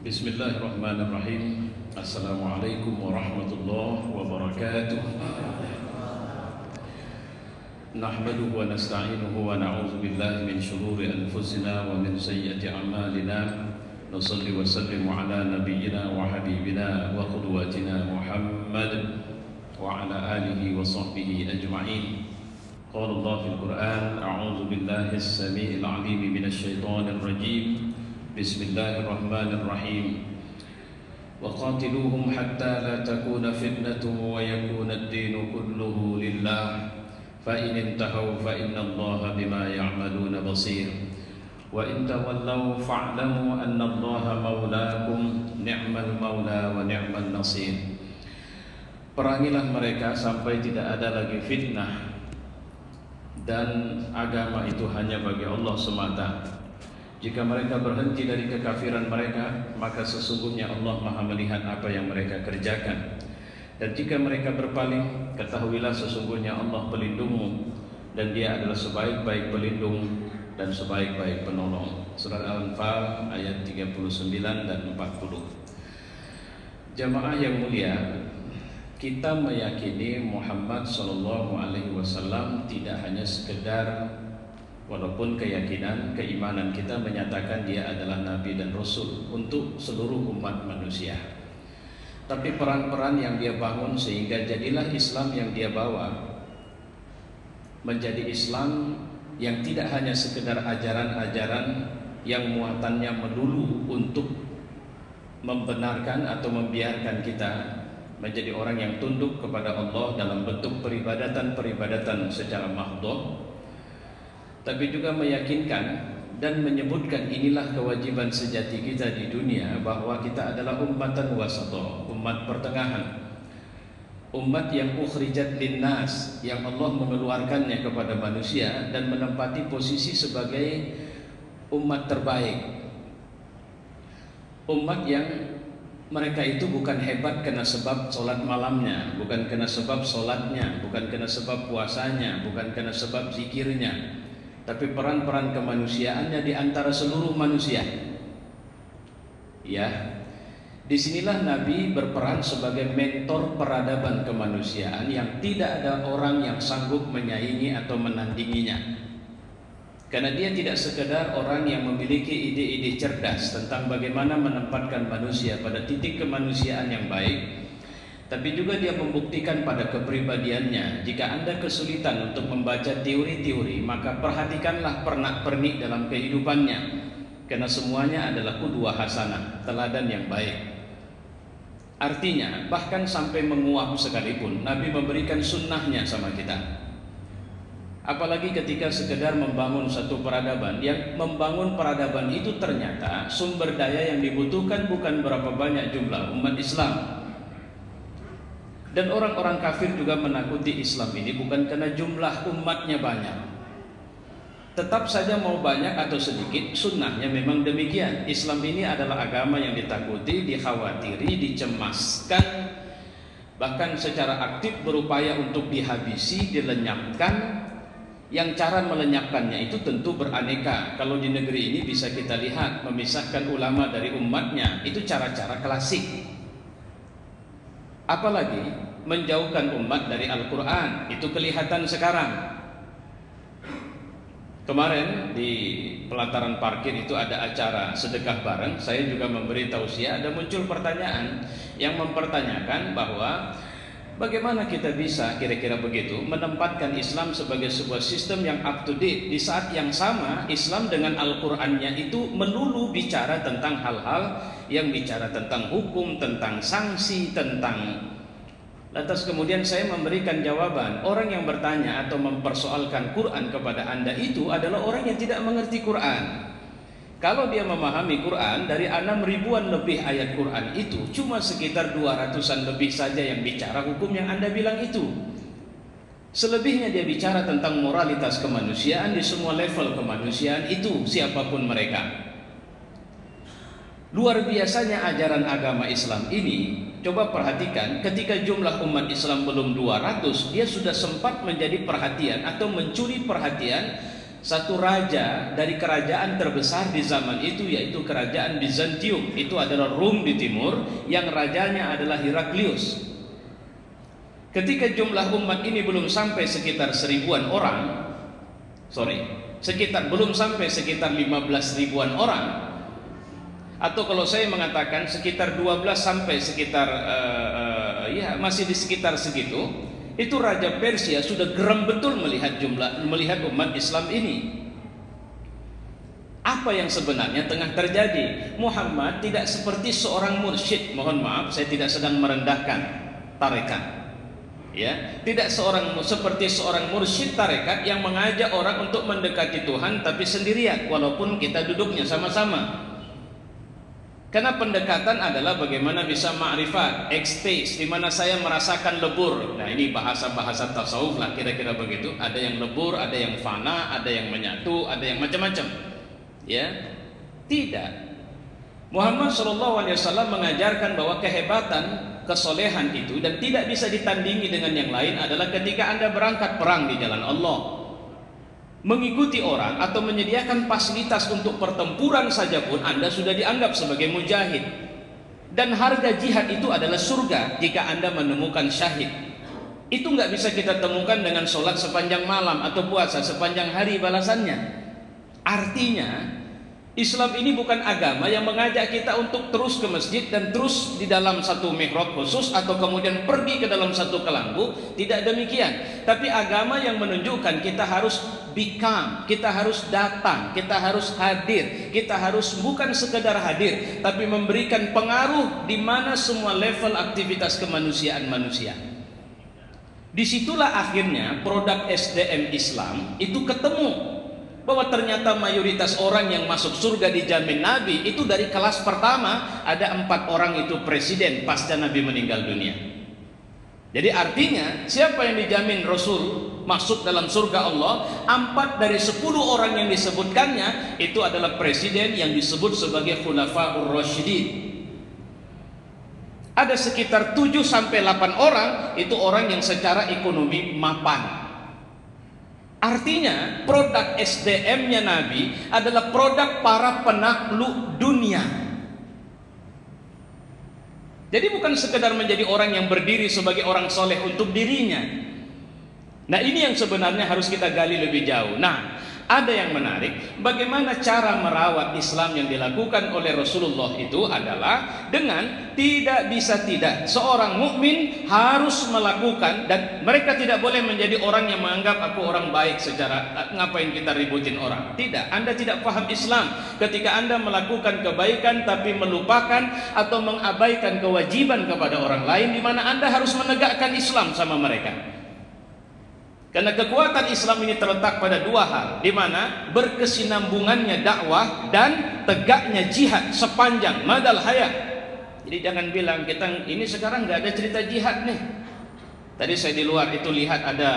Bismillahirrahmanirrahim. Assalamualaikum warahmatullahi wabarakatuh. Nahmaduhu wa nasta'inuhu wa na'udzu billahi min shururi anfusina wa min sayyiati a'malina. Nusalli wa sallimu ala nabiyyina wa habibina wa qudwatina Muhammad wa ala alihi wa sahbihi ajma'in. Qala Allah fil Qur'an, a'udzu billahi as-sami'il 'alim minasy syaithanir rajim. Bismillahirrahmanirrahim. Wa qatiluhum hatta la takuna fitnatun wa yakuna ad-dinu kulluhu lillah. Fa in intahu fa inna Allaha bima ya'maluna basir. Wa in tawallaw fa'lamu anna Allaha maulakum ni'mal maula wa ni'mal nasir. Perangilah mereka sampai tidak ada lagi fitnah dan agama itu hanya bagi Allah semata. Jika mereka berhenti dari kekafiran mereka, maka sesungguhnya Allah Maha melihat apa yang mereka kerjakan. Dan jika mereka berpaling, ketahuilah sesungguhnya Allah pelindungmu, dan Dia adalah sebaik-baik pelindung dan sebaik-baik penolong. Surah Al-Anfal ayat 39 dan 40. Jamaah yang mulia, kita meyakini Muhammad SAW tidak hanya sekedar, walaupun keyakinan, keimanan kita menyatakan dia adalah Nabi dan Rasul untuk seluruh umat manusia. Tapi peran-peran yang dia bangun sehingga jadilah Islam yang dia bawa menjadi Islam yang tidak hanya sekedar ajaran-ajaran yang muatannya melulu untuk membenarkan atau membiarkan kita menjadi orang yang tunduk kepada Allah dalam bentuk peribadatan-peribadatan secara mahdhah, tapi juga meyakinkan dan menyebutkan inilah kewajiban sejati kita di dunia, bahwa kita adalah ummatan wasata, umat pertengahan, umat yang ukhrijat linnas, yang Allah mengeluarkannya kepada manusia dan menempati posisi sebagai umat terbaik, umat yang mereka itu bukan hebat karena sebab sholat malamnya, bukan karena sebab sholatnya, bukan karena sebab puasanya, bukan karena sebab zikirnya, tapi peran-peran kemanusiaannya di antara seluruh manusia. Ya, disinilah Nabi berperan sebagai mentor peradaban kemanusiaan yang tidak ada orang yang sanggup menyaingi atau menandinginya. Karena dia tidak sekedar orang yang memiliki ide-ide cerdas tentang bagaimana menempatkan manusia pada titik kemanusiaan yang baik, tapi juga dia membuktikan pada kepribadiannya. Jika Anda kesulitan untuk membaca teori-teori, maka perhatikanlah pernak-pernik dalam kehidupannya, karena semuanya adalah qudwah hasanah, teladan yang baik. Artinya, bahkan sampai menguap sekalipun, Nabi memberikan sunnahnya sama kita. Apalagi ketika sekedar membangun satu peradaban, yang membangun peradaban itu ternyata sumber daya yang dibutuhkan bukan berapa banyak jumlah umat Islam. Dan orang-orang kafir juga menakuti Islam ini bukan karena jumlah umatnya banyak. Tetap saja mau banyak atau sedikit, sunnahnya memang demikian. Islam ini adalah agama yang ditakuti, dikhawatiri, dicemaskan, bahkan secara aktif berupaya untuk dihabisi, dilenyapkan. Yang cara melenyapkannya itu tentu beraneka. Kalau di negeri ini bisa kita lihat, memisahkan ulama dari umatnya, itu cara-cara klasik. Apalagi menjauhkan umat dari Al-Quran, itu kelihatan sekarang. Kemarin di pelataran parkir itu ada acara sedekah bareng. Saya juga memberi tausiah. Ada muncul pertanyaan yang mempertanyakan bahwa bagaimana kita bisa kira-kira begitu menempatkan Islam sebagai sebuah sistem yang up to date, di saat yang sama Islam dengan Al-Qurannya itu melulu bicara tentang hal-hal yang bicara tentang hukum, tentang sanksi, tentang. Lantas kemudian saya memberikan jawaban, orang yang bertanya atau mempersoalkan Quran kepada Anda itu adalah orang yang tidak mengerti Quran. Kalau dia memahami Quran, dari 6 ribuan lebih ayat Quran itu cuma sekitar 200-an lebih saja yang bicara hukum yang Anda bilang itu. Selebihnya dia bicara tentang moralitas kemanusiaan di semua level kemanusiaan itu, siapapun mereka. Luar biasanya ajaran agama Islam ini. Coba perhatikan, ketika jumlah umat Islam belum 200, dia sudah sempat menjadi perhatian atau mencuri perhatian satu raja dari kerajaan terbesar di zaman itu, yaitu kerajaan Bizantium. Itu adalah Rum di timur, yang rajanya adalah Heraklius. Ketika jumlah umat ini belum sampai sekitar 1000-an orang, belum sampai sekitar 15 ribuan orang, atau kalau saya mengatakan sekitar 12 sampai sekitar masih di sekitar segitu, itu Raja Persia sudah geram betul melihat umat Islam ini. Apa yang sebenarnya tengah terjadi? Muhammad tidak seperti seorang mursyid. Mohon maaf, saya tidak sedang merendahkan tarekat. Ya, tidak seperti seorang mursyid tarekat yang mengajak orang untuk mendekati Tuhan tapi sendirian, walaupun kita duduknya sama-sama. Karena pendekatan adalah bagaimana bisa ma'rifat, ekstage, di mana saya merasakan lebur. Nah, ini bahasa-bahasa tasawuf lah, kira-kira begitu. Ada yang lebur, ada yang fana, ada yang menyatu, ada yang macam-macam. Ya, tidak. Muhammad SAW mengajarkan bahwa kehebatan, kesolehan itu dan tidak bisa ditandingi dengan yang lain adalah ketika Anda berangkat perang di jalan Allah. Mengikuti orang atau menyediakan fasilitas untuk pertempuran saja pun Anda sudah dianggap sebagai mujahid. Dan harga jihad itu adalah surga jika Anda menemukan syahid. Itu nggak bisa kita temukan dengan sholat sepanjang malam atau puasa sepanjang hari balasannya. Artinya Islam ini bukan agama yang mengajak kita untuk terus ke masjid dan terus di dalam satu mihrab khusus atau kemudian pergi ke dalam satu kelambu. Tidak demikian. Tapi agama yang menunjukkan kita harus become, kita harus datang, kita harus hadir, kita harus bukan sekedar hadir, tapi memberikan pengaruh di mana semua level aktivitas kemanusiaan manusia. Disitulah akhirnya produk SDM Islam itu ketemu. Bahwa ternyata mayoritas orang yang masuk surga dijamin Nabi itu dari kelas pertama, ada 4 orang itu presiden pasca Nabi meninggal dunia. Jadi artinya siapa yang dijamin Rasul masuk dalam surga Allah? 4 dari 10 orang yang disebutkannya itu adalah presiden yang disebut sebagai Khulafaur Rasyidin. Ada sekitar 7 sampai 8 orang itu orang yang secara ekonomi mapan. Artinya produk SDM-nya Nabi adalah produk para penakluk dunia. Jadi bukan sekedar menjadi orang yang berdiri sebagai orang soleh untuk dirinya. Nah, ini yang sebenarnya harus kita gali lebih jauh. Nah, ada yang menarik, bagaimana cara merawat Islam yang dilakukan oleh Rasulullah itu adalah dengan tidak bisa tidak. Seorang mukmin harus melakukan, dan mereka tidak boleh menjadi orang yang menganggap aku orang baik secara ngapain kita ributin orang. Tidak, Anda tidak paham Islam ketika Anda melakukan kebaikan tapi melupakan atau mengabaikan kewajiban kepada orang lain, di mana Anda harus menegakkan Islam sama mereka. Karena kekuatan Islam ini terletak pada 2 hal, di mana berkesinambungannya dakwah dan tegaknya jihad sepanjang madal hayat. Jadi jangan bilang kita ini sekarang nggak ada cerita jihad nih. Tadi saya di luar itu lihat ada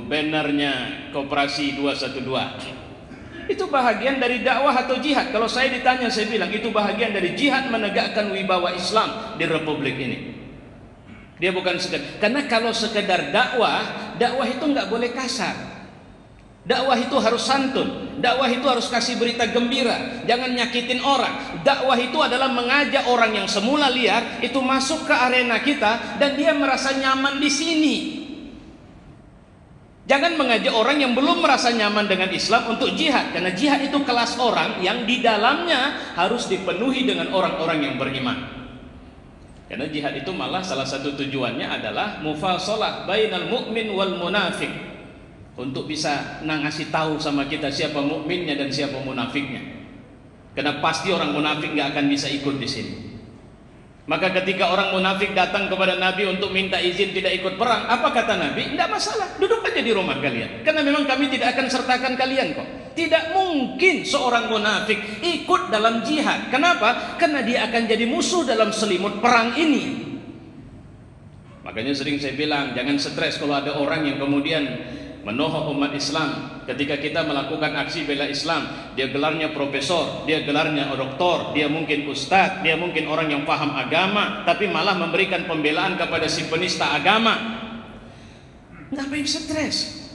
bannernya Koperasi 212. Itu bahagian dari dakwah atau jihad. Kalau saya ditanya, saya bilang itu bahagian dari jihad menegakkan wibawa Islam di Republik ini. Dia bukan sekedar, karena kalau sekedar dakwah itu nggak boleh kasar. Dakwah itu harus santun. Dakwah itu harus kasih berita gembira. Jangan nyakitin orang. Dakwah itu adalah mengajak orang yang semula liar itu masuk ke arena kita dan dia merasa nyaman di sini. Jangan mengajak orang yang belum merasa nyaman dengan Islam untuk jihad, karena jihad itu kelas orang yang di dalamnya harus dipenuhi dengan orang-orang yang beriman. Karena jihad itu malah salah satu tujuannya adalah mufasalah bainal mukmin wal munafik, untuk bisa ngasih tahu sama kita siapa mukminnya dan siapa munafiknya. Karena pasti orang munafik nggak akan bisa ikut di sini. Maka ketika orang munafik datang kepada Nabi untuk minta izin tidak ikut perang, apa kata Nabi? Tidak masalah, duduk aja di rumah kalian. Karena memang kami tidak akan sertakan kalian kok. Tidak mungkin seorang munafik ikut dalam jihad. Kenapa? Karena dia akan jadi musuh dalam selimut perang ini. Makanya sering saya bilang, jangan stres kalau ada orang yang kemudian menohok umat Islam. Ketika kita melakukan aksi bela Islam, dia gelarnya profesor, dia gelarnya doktor, dia mungkin ustadz, dia mungkin orang yang paham agama, tapi malah memberikan pembelaan kepada si penista agama. Ngapain stres?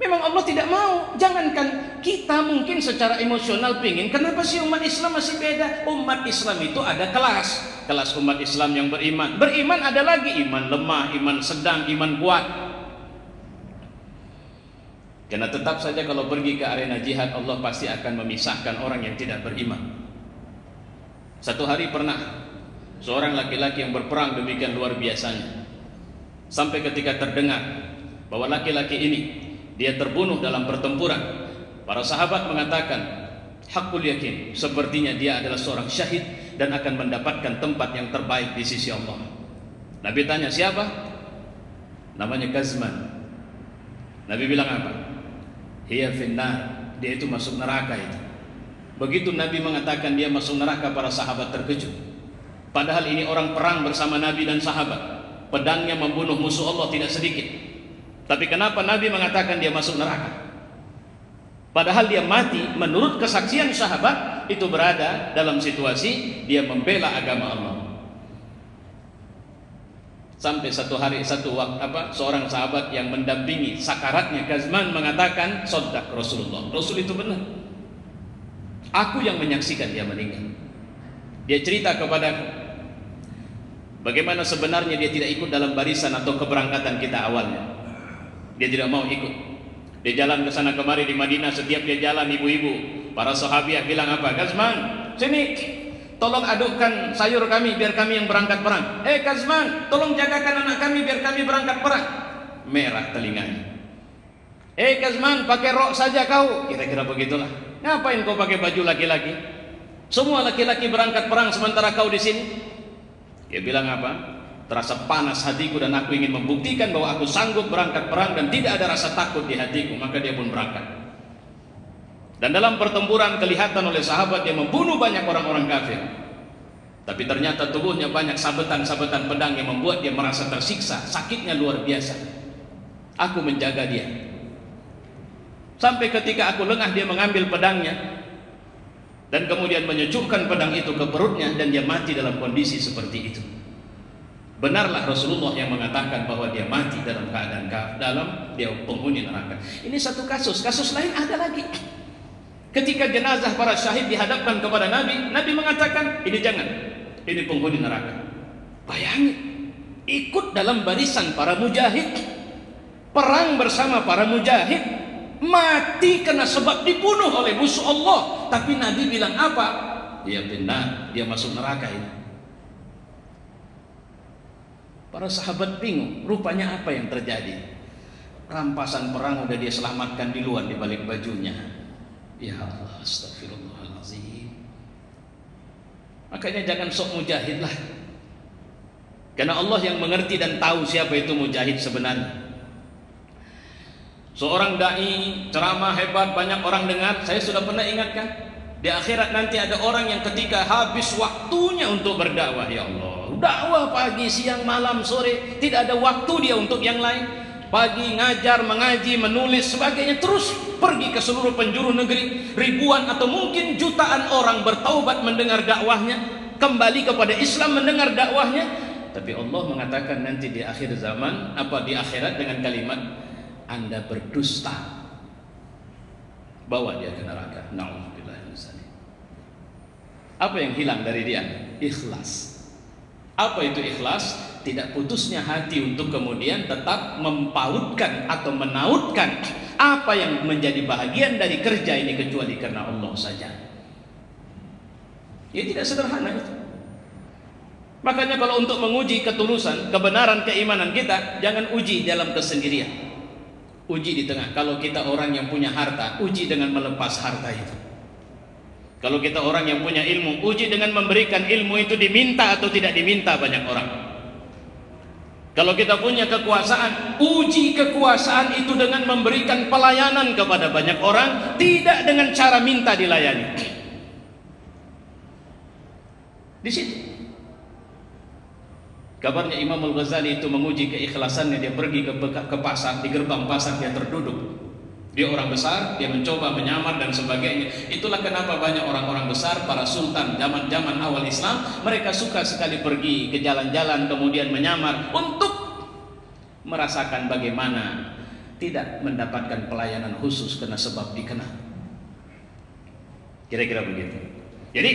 Memang Allah tidak mau. Jangankan kita mungkin secara emosional pingin. Kenapa sih umat Islam masih beda? Umat Islam itu ada kelas. Kelas umat Islam yang beriman. Beriman ada lagi iman lemah, iman sedang, iman kuat. Karena tetap saja kalau pergi ke arena jihad, Allah pasti akan memisahkan orang yang tidak beriman. Satu hari pernah seorang laki-laki yang berperang demikian luar biasanya, sampai ketika terdengar bahwa laki-laki ini dia terbunuh dalam pertempuran, para sahabat mengatakan, hakul yakin, sepertinya dia adalah seorang syahid dan akan mendapatkan tempat yang terbaik di sisi Allah. Nabi tanya, siapa? Namanya Gazman. Nabi bilang apa? Hiya finnar, dia itu masuk neraka itu. Begitu Nabi mengatakan dia masuk neraka, para sahabat terkejut. Padahal ini orang perang bersama Nabi dan sahabat, pedangnya membunuh musuh Allah tidak sedikit. Tapi kenapa Nabi mengatakan dia masuk neraka? Padahal dia mati menurut kesaksian sahabat itu berada dalam situasi dia membela agama Allah. Sampai satu hari seorang sahabat yang mendampingi sakaratnya Gazman mengatakan, "Shaddaq Rasulullah." Rasul itu benar. Aku yang menyaksikan dia meninggal. Dia cerita kepadaku bagaimana sebenarnya dia tidak ikut dalam barisan atau keberangkatan kita awalnya. Dia tidak mau ikut. Dia jalan ke sana kemari di Madinah. Setiap dia jalan, ibu-ibu, para sahabiah bilang apa? Gazman, sini, tolong adukkan sayur kami biar kami yang berangkat perang. Gazman, tolong jagakan anak kami biar kami berangkat perang. Merah telinganya. Gazman, pakai rok saja kau. Kira-kira begitulah. Ngapain kau pakai baju laki-laki? Semua laki-laki berangkat perang sementara kau di sini. Dia bilang apa? Terasa panas hatiku dan aku ingin membuktikan bahwa aku sanggup berangkat perang dan tidak ada rasa takut di hatiku. Maka dia pun berangkat. Dan dalam pertempuran kelihatan oleh sahabat dia membunuh banyak orang-orang kafir. Tapi ternyata tubuhnya banyak sabetan-sabetan pedang yang membuat dia merasa tersiksa. Sakitnya luar biasa. Aku menjaga dia. Sampai ketika aku lengah, dia mengambil pedangnya dan kemudian menyejukkan pedang itu ke perutnya dan dia mati dalam kondisi seperti itu. Benarlah Rasulullah yang mengatakan bahwa dia mati dalam keadaan dia penghuni neraka. Ini satu kasus. Kasus lain ada lagi. Ketika jenazah para syahid dihadapkan kepada Nabi, Nabi mengatakan, ini jangan, ini penghuni neraka. Bayangin, ikut dalam barisan para mujahid, perang bersama para mujahid, mati karena sebab dibunuh oleh musuh Allah. Tapi Nabi bilang apa? Dia benar, dia masuk neraka ini. Para sahabat bingung, rupanya apa yang terjadi? Rampasan perang udah dia selamatkan di luar di balik bajunya. Ya Allah, astagfirullahaladzim. Makanya jangan sok mujahid lah. Karena Allah yang mengerti dan tahu siapa itu mujahid sebenarnya. Seorang dai ceramah hebat, banyak orang dengar. Saya sudah pernah ingatkan, di akhirat nanti ada orang yang ketika habis waktunya untuk berdakwah, ya Allah, dakwah pagi, siang, malam, sore, tidak ada waktu dia untuk yang lain. Pagi ngajar, mengaji, menulis, sebagainya, terus pergi ke seluruh penjuru negeri. Ribuan atau mungkin jutaan orang bertaubat mendengar dakwahnya, kembali kepada Islam mendengar dakwahnya. Tapi Allah mengatakan nanti di akhir zaman, di akhirat dengan kalimat, Anda berdusta, bawa dia ke neraka. Na'udzubillah min dzalik. Apa yang hilang dari dia? Ikhlas. Apa itu ikhlas? Tidak putusnya hati untuk kemudian tetap mempautkan atau menautkan apa yang menjadi bahagian dari kerja ini kecuali karena Allah saja. Ya tidak sederhana itu. Makanya kalau untuk menguji ketulusan, kebenaran keimanan kita, jangan uji dalam kesendirian. Uji di tengah. Kalau kita orang yang punya harta, uji dengan melepas harta itu. Kalau kita orang yang punya ilmu, uji dengan memberikan ilmu itu diminta atau tidak diminta banyak orang. Kalau kita punya kekuasaan, uji kekuasaan itu dengan memberikan pelayanan kepada banyak orang, tidak dengan cara minta dilayani. Di situ. Kabarnya Imam Al-Ghazali itu menguji keikhlasannya, dia pergi ke pasar, di gerbang pasar dia terduduk. Dia orang besar, dia mencoba menyamar dan sebagainya. Itulah kenapa banyak orang-orang besar, para sultan zaman-zaman awal Islam, mereka suka sekali pergi ke jalan-jalan kemudian menyamar untuk merasakan bagaimana tidak mendapatkan pelayanan khusus karena sebab dikenal. Kira-kira begitu. Jadi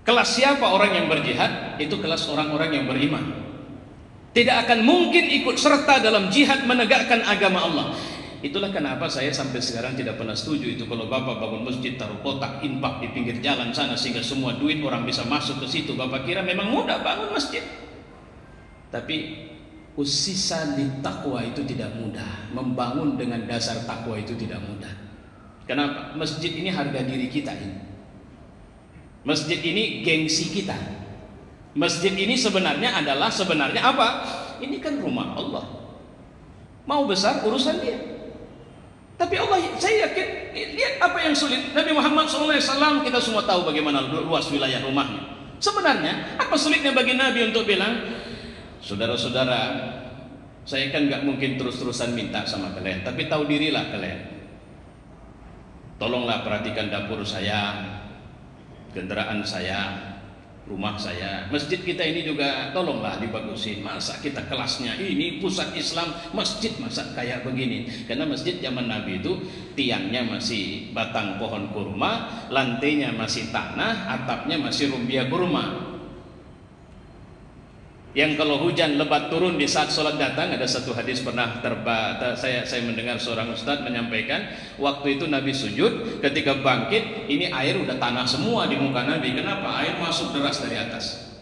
kelas siapa orang yang berjihad? Itu kelas orang-orang yang beriman. Tidak akan mungkin ikut serta dalam jihad menegakkan agama Allah. Itulah kenapa saya sampai sekarang tidak pernah setuju itu kalau Bapak bangun masjid, taruh kotak infak di pinggir jalan sana sehingga semua duit orang bisa masuk ke situ. Bapak kira memang mudah bangun masjid. Tapi usisa li taqwa itu tidak mudah. Membangun dengan dasar takwa itu tidak mudah. Kenapa? Masjid ini harga diri kita ini. Masjid ini gengsi kita. Masjid ini sebenarnya apa? Ini kan rumah Allah. Mau besar urusan dia. Tapi Allah, saya yakin, lihat apa yang sulit. Nabi Muhammad SAW, kita semua tahu bagaimana luas wilayah rumahnya. Sebenarnya apa sulitnya bagi Nabi untuk bilang, saudara-saudara, saya kan nggak mungkin terus-terusan minta sama kalian, tapi tahu dirilah kalian. Tolonglah perhatikan dapur saya, kendaraan saya, rumah saya, masjid kita ini juga tolonglah dibagusin. Masa kita kelasnya ini pusat Islam, masjid masa kayak begini? Karena masjid zaman Nabi itu tiangnya masih batang pohon kurma, lantainya masih tanah, atapnya masih rumbia kurma. Yang kalau hujan lebat turun di saat sholat datang, ada satu hadis pernah saya mendengar seorang ustadz menyampaikan, waktu itu Nabi sujud, ketika bangkit, ini air udah tanah semua di muka Nabi. Kenapa? Air masuk deras dari atas.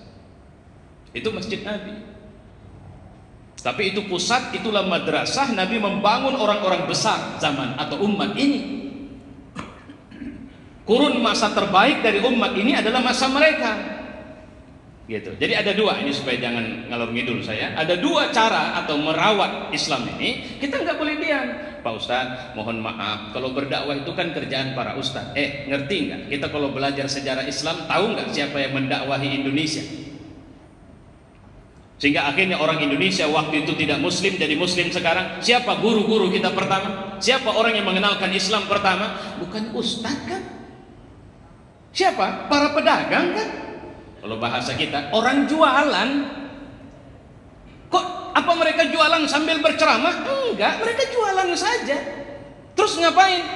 Itu masjid Nabi. Tapi itu pusat, itulah madrasah Nabi membangun orang-orang besar zaman atau umat ini. Kurun masa terbaik dari umat ini adalah masa mereka. Gitu. Jadi ada dua, ini supaya jangan ngalor ngidul saya. Ada dua cara atau merawat Islam ini. Kita nggak boleh diam. Pak Ustadz, mohon maaf, kalau berdakwah itu kan kerjaan para ustadz. Ngerti nggak? Kita kalau belajar sejarah Islam, tahu nggak siapa yang mendakwahi Indonesia? Sehingga akhirnya orang Indonesia waktu itu tidak muslim jadi muslim sekarang. Siapa guru-guru kita pertama? Siapa orang yang mengenalkan Islam pertama? Bukan ustadz kan? Siapa? Para pedagang kan? Kalau bahasa kita, orang jualan. Kok apa mereka jualan sambil berceramah? Enggak, mereka jualan saja. Terus ngapain?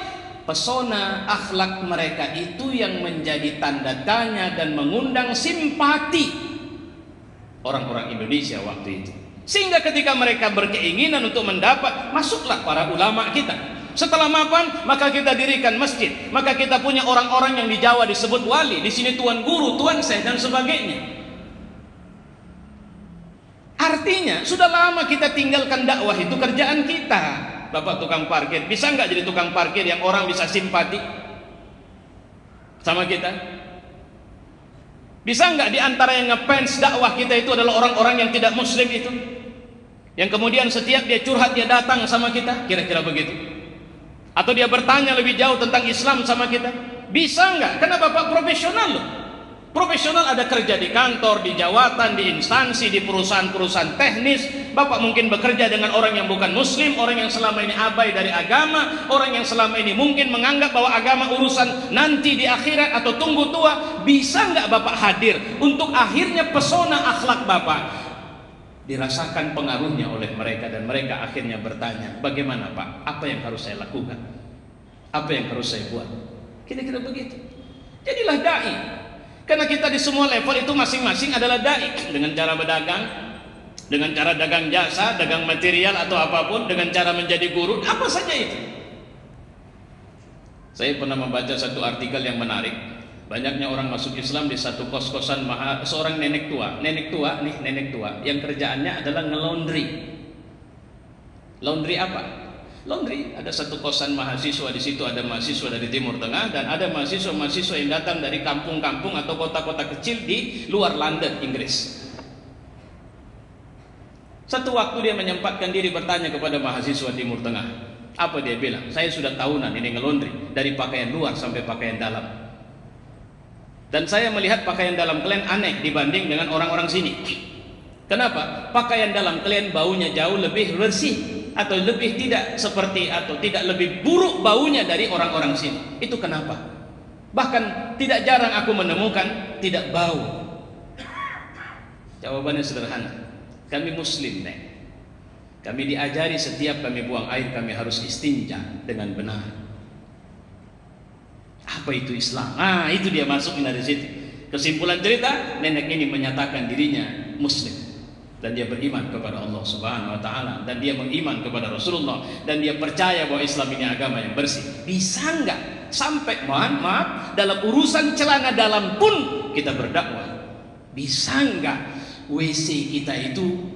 Pesona akhlak mereka itu yang menjadi tanda tanya dan mengundang simpati orang-orang Indonesia waktu itu. Sehingga ketika mereka berkeinginan untuk mendapat, masuklah para ulama kita. Setelah mapan, maka kita dirikan masjid. Maka kita punya orang-orang yang di Jawa disebut wali, di sini tuan guru, tuan syekh dan sebagainya. Artinya, sudah lama kita tinggalkan dakwah, itu kerjaan kita. Bapak tukang parkir, bisa nggak jadi tukang parkir yang orang bisa simpati sama kita? Bisa nggak di antara yang ngefans dakwah kita itu adalah orang-orang yang tidak muslim itu? Yang kemudian setiap dia curhat, dia datang sama kita, kira-kira begitu? Atau dia bertanya lebih jauh tentang Islam sama kita? Bisa nggak? Karena Bapak profesional loh. Profesional ada kerja di kantor, di jawatan, di instansi, di perusahaan-perusahaan teknis. Bapak mungkin bekerja dengan orang yang bukan muslim, orang yang selama ini abai dari agama, orang yang selama ini mungkin menganggap bahwa agama urusan nanti di akhirat atau tunggu tua. Bisa nggak Bapak hadir untuk akhirnya pesona akhlak Bapak dirasakan pengaruhnya oleh mereka, dan mereka akhirnya bertanya, bagaimana Pak? Apa yang harus saya lakukan? Apa yang harus saya buat? Kira-kira begitu. Jadilah dai. Karena kita di semua level itu masing-masing adalah dai. Dengan cara berdagang, dengan cara dagang jasa, dagang material atau apapun, dengan cara menjadi guru, apa saja itu. Saya pernah membaca satu artikel yang menarik. Banyaknya orang masuk Islam di satu kos-kosan seorang nenek tua yang kerjaannya adalah nge-laundry. Laundry apa? Laundry, ada satu kosan mahasiswa, di situ ada mahasiswa dari Timur Tengah dan ada mahasiswa-mahasiswa yang datang dari kampung-kampung atau kota-kota kecil di luar London, Inggris. Satu waktu dia menyempatkan diri bertanya kepada mahasiswa Timur Tengah. Apa dia bilang? Saya sudah tahunan ini nge-laundry, dari pakaian luar sampai pakaian dalam. Dan saya melihat pakaian dalam kalian aneh dibanding dengan orang-orang sini. Kenapa? Pakaian dalam kalian baunya jauh lebih bersih, atau lebih tidak seperti, atau tidak lebih buruk baunya dari orang-orang sini. Itu kenapa? Bahkan tidak jarang aku menemukan tidak bau. Jawabannya sederhana. Kami muslim, Nek. Kami diajari setiap kami buang air kami harus istinja dengan benar. Apa itu Islam? Nah, itu dia masukin dari situ. Kesimpulan cerita, nenek ini menyatakan dirinya Muslim dan dia beriman kepada Allah Subhanahu wa taala dan dia beriman kepada Rasulullah dan dia percaya bahwa Islam ini agama yang bersih. Bisa enggak sampai maaf dalam urusan celana dalam pun kita berdakwah? Bisa enggak WC kita itu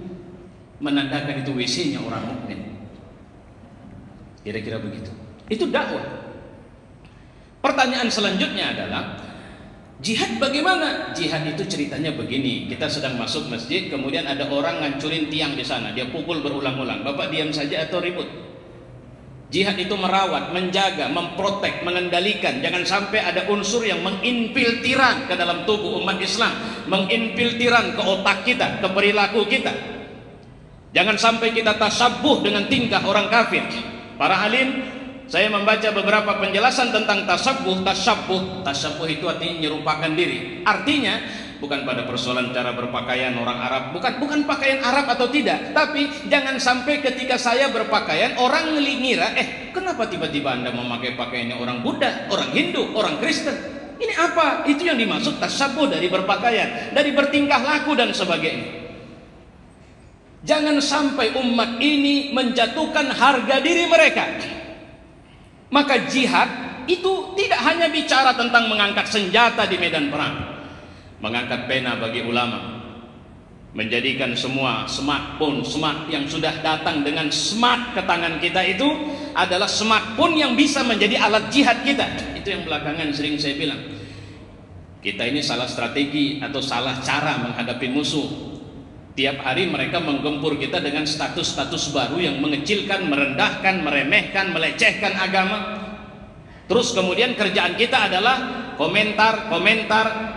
menandakan itu WC-nya orang mukmin? Kira-kira begitu. Itu dakwah. Pertanyaan selanjutnya adalah jihad bagaimana? Jihad itu ceritanya begini. Kita sedang masuk masjid, kemudian ada orang ngancurin tiang di sana, dia pukul berulang-ulang. Bapak diam saja atau ribut? Jihad itu merawat, menjaga, memprotek, mengendalikan. Jangan sampai ada unsur yang menginfiltiran ke dalam tubuh umat Islam, menginfiltiran ke otak kita, ke perilaku kita. Jangan sampai kita tasabuh dengan tingkah orang kafir. Para alim, saya membaca beberapa penjelasan tentang tasabuh. Tasabuh itu artinya menyerupakan diri. Artinya bukan pada persoalan cara berpakaian orang Arab, bukan pakaian Arab atau tidak, tapi jangan sampai ketika saya berpakaian orang ngira, kenapa tiba-tiba Anda memakai pakaiannya orang Buddha, orang Hindu, orang Kristen? Ini apa? Itu yang dimaksud tasabuh dari berpakaian, dari bertingkah laku dan sebagainya. Jangan sampai umat ini menjatuhkan harga diri mereka. Maka jihad itu tidak hanya bicara tentang mengangkat senjata di medan perang, mengangkat pena bagi ulama, menjadikan semua smartphone yang sudah datang dengan smart ke tangan kita itu adalah smartphone yang bisa menjadi alat jihad kita. Itu yang belakangan sering saya bilang, kita ini salah strategi atau salah cara menghadapi musuh. Tiap hari mereka menggempur kita dengan status-status baru yang mengecilkan, merendahkan, meremehkan, melecehkan agama. Terus kemudian kerjaan kita adalah komentar,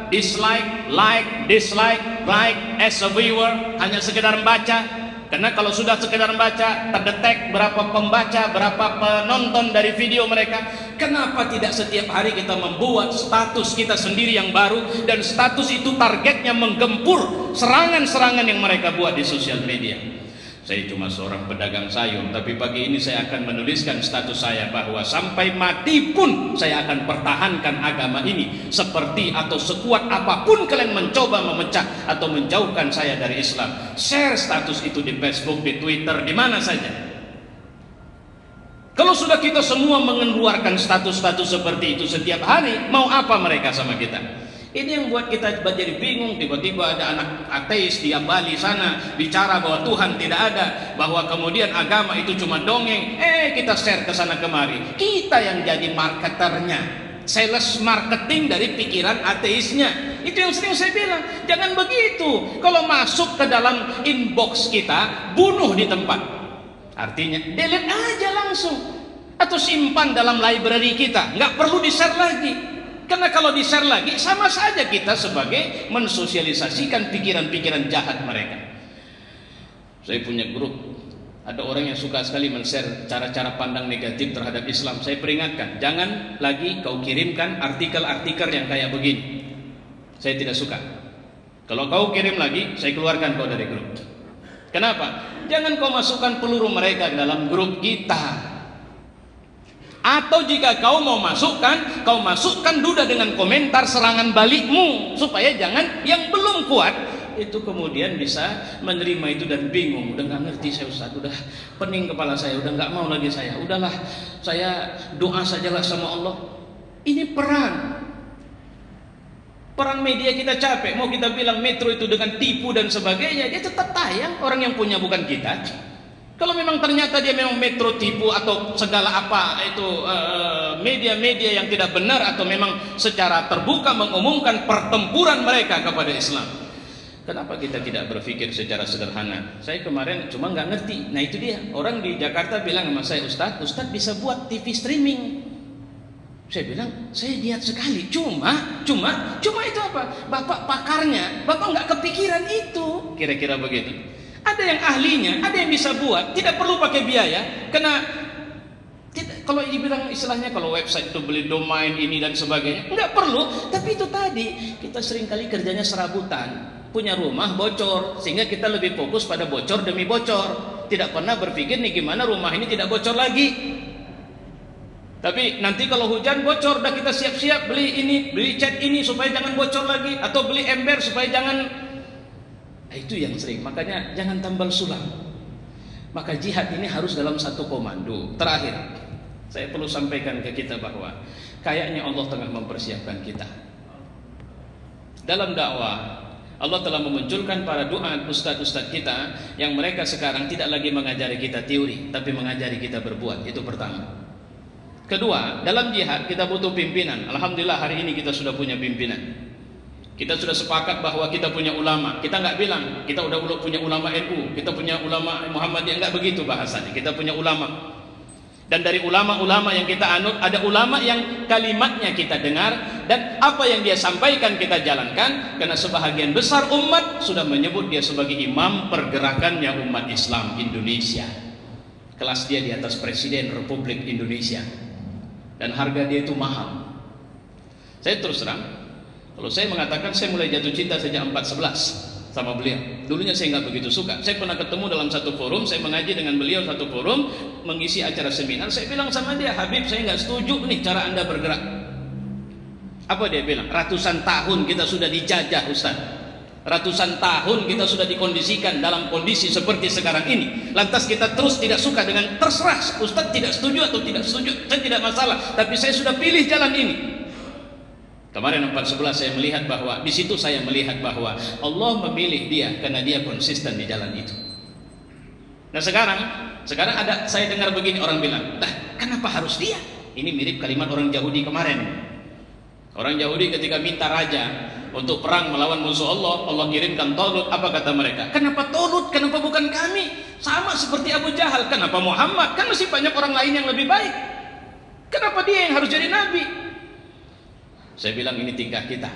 dislike, like as a viewer, hanya sekedar membaca. Karena kalau sudah sekedar membaca, terdetek berapa pembaca, berapa penonton dari video mereka. Kenapa tidak setiap hari kita membuat status kita sendiri yang baru, dan status itu targetnya menggempur serangan-serangan yang mereka buat di sosial media. Saya cuma seorang pedagang sayur, tapi pagi ini saya akan menuliskan status saya bahwa sampai mati pun saya akan pertahankan agama ini, seperti atau sekuat apapun kalian mencoba memecah atau menjauhkan saya dari Islam. Share status itu di Facebook, di Twitter, di mana saja. Kalau sudah kita semua mengeluarkan status-status seperti itu setiap hari, mau apa mereka sama kita? Ini yang buat kita jadi bingung. Tiba-tiba ada anak ateis di Bali sana bicara bahwa Tuhan tidak ada, bahwa kemudian agama itu cuma dongeng. Kita share ke sana kemari. Kita yang jadi marketernya, sales marketing dari pikiran ateisnya. Itu yang sering saya bilang, jangan begitu. Kalau masuk ke dalam inbox kita, bunuh di tempat. Artinya delete aja langsung, atau simpan dalam library kita, nggak perlu di-share lagi. Karena kalau di-share lagi sama saja kita sebagai mensosialisasikan pikiran-pikiran jahat mereka. Saya punya grup, ada orang yang suka sekali men-share cara-cara pandang negatif terhadap Islam. Saya peringatkan, jangan lagi kau kirimkan artikel-artikel yang kayak begini. Saya tidak suka. Kalau kau kirim lagi, saya keluarkan kau dari grup. Kenapa? Jangan kau masukkan peluru mereka ke dalam grup kita. Atau jika kau mau masukkan, kau masukkan duda dengan komentar serangan balikmu, supaya jangan yang belum kuat itu kemudian bisa menerima itu dan bingung. Udah nggak ngerti saya Ustaz, udah pening kepala saya, udah nggak mau lagi saya, udahlah saya doa sajalah sama Allah. Ini perang media kita capek. Mau kita bilang Metro itu dengan tipu dan sebagainya, dia tetap tayang. Orang yang punya bukan kita. Kalau memang ternyata dia memang Metro tipu atau segala apa itu media-media yang tidak benar, atau memang secara terbuka mengumumkan pertempuran mereka kepada Islam, kenapa kita tidak berpikir secara sederhana? Saya kemarin cuma nggak ngerti. Nah itu dia, orang di Jakarta bilang sama saya, Ustadz bisa buat TV streaming. Saya bilang, saya niat sekali, cuma itu apa? Bapak pakarnya, Bapak nggak kepikiran itu. Kira-kira begitu. Ada yang ahlinya, ada yang bisa buat, tidak perlu pakai biaya. Karena kalau dibilang istilahnya, kalau website itu beli domain ini dan sebagainya, nggak perlu. Tapi itu tadi, kita seringkali kerjanya serabutan. Punya rumah bocor, sehingga kita lebih fokus pada bocor demi bocor. tidak pernah berpikir nih gimana rumah ini tidak bocor lagi. Tapi nanti kalau hujan bocor, udah kita siap-siap beli ini, beli cat ini supaya jangan bocor lagi, atau beli ember supaya jangan. Itu yang sering. Makanya jangan tambal sulam. Maka jihad ini harus dalam satu komando. Terakhir, saya perlu sampaikan ke kita bahwa kayaknya Allah tengah mempersiapkan kita. Dalam dakwah, Allah telah memunculkan para duat ustadz-ustadz kita yang mereka sekarang tidak lagi mengajari kita teori, tapi mengajari kita berbuat. Itu pertama. Kedua, dalam jihad kita butuh pimpinan. Alhamdulillah hari ini kita sudah punya pimpinan. Kita sudah sepakat bahwa kita punya ulama. Kita nggak bilang kita udah punya ulama NU, kita punya ulama Muhammadiyah, nggak begitu bahasanya. Kita punya ulama. Dan dari ulama-ulama yang kita anut, ada ulama yang kalimatnya kita dengar dan apa yang dia sampaikan kita jalankan, karena sebahagian besar umat sudah menyebut dia sebagai imam pergerakannya umat Islam Indonesia. Kelas dia di atas Presiden Republik Indonesia. Dan harga dia itu mahal. Saya terus terang, kalau saya mengatakan saya mulai jatuh cinta sejak 4/11 sama beliau. Dulunya saya nggak begitu suka. Saya pernah ketemu dalam satu forum, saya mengaji dengan beliau satu forum, mengisi acara seminar. Saya bilang sama dia, Habib, saya nggak setuju nih cara Anda bergerak. Apa dia bilang? Ratusan tahun kita sudah dijajah, Ustaz. Ratusan tahun kita sudah dikondisikan dalam kondisi seperti sekarang ini. Lantas kita terus tidak suka dengan, terserah Ustaz tidak setuju atau tidak setuju, saya tidak masalah, tapi saya sudah pilih jalan ini. Kemarin 4/11 saya melihat bahwa di situ saya melihat bahwa Allah memilih dia karena dia konsisten di jalan itu. Nah sekarang ada saya dengar begini, orang bilang, "Dah, kenapa harus dia?" Ini mirip kalimat orang Yahudi kemarin. Orang Yahudi ketika minta raja untuk perang melawan musuh Allah, Allah kirimkan Talut. Apa kata mereka? Kenapa Talut? Kenapa bukan kami? Sama seperti Abu Jahal. Kenapa Muhammad? Kan masih banyak orang lain yang lebih baik. Kenapa dia yang harus jadi nabi? Saya bilang ini tingkah kita.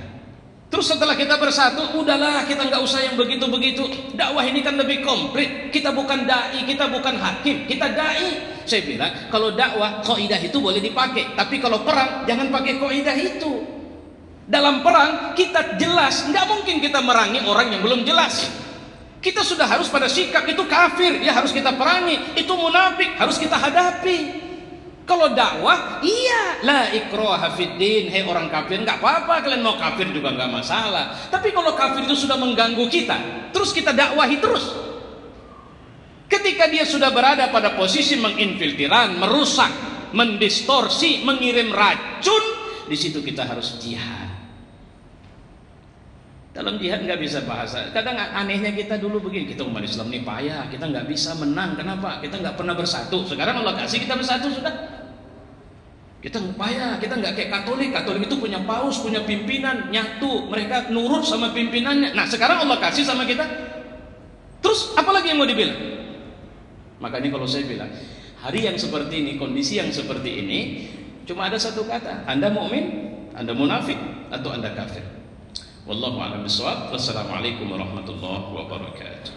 Terus setelah kita bersatu, udahlah kita nggak usah yang begitu-begitu. Dakwah ini kan lebih komplit. Kita bukan dai, kita bukan hakim, kita dai. Saya bilang kalau dakwah kaidah itu boleh dipakai, tapi kalau perang jangan pakai kaidah itu. Dalam perang kita jelas, nggak mungkin kita merangi orang yang belum jelas. Kita sudah harus pada sikap itu kafir, ya harus kita perangi. Itu munafik, harus kita hadapi. Kalau dakwah, iya, la ikraha fiddin, hei orang kafir, nggak apa-apa, kalian mau kafir juga nggak masalah. Tapi kalau kafir itu sudah mengganggu kita, terus kita dakwahi terus. Ketika dia sudah berada pada posisi menginfiltran, merusak, mendistorsi, mengirim racun, di situ kita harus jihad. Dalam jihad nggak bisa bahasa. Kadang anehnya kita dulu begini, kita umat Islam ini payah, kita nggak bisa menang. Kenapa? Kita nggak pernah bersatu. Sekarang Allah kasih kita bersatu sudah. Kita payah, kita nggak kayak Katolik. Katolik itu punya paus, punya pimpinan, nyatu, mereka nurut sama pimpinannya. Nah sekarang Allah kasih sama kita. Terus apalagi yang mau dibilang? Makanya kalau saya bilang hari yang seperti ini, kondisi yang seperti ini, cuma ada satu kata, Anda mukmin, Anda munafik, atau Anda kafir. Wallahu a'lam bishawab. Wassalamualaikum warahmatullahi wabarakatuh.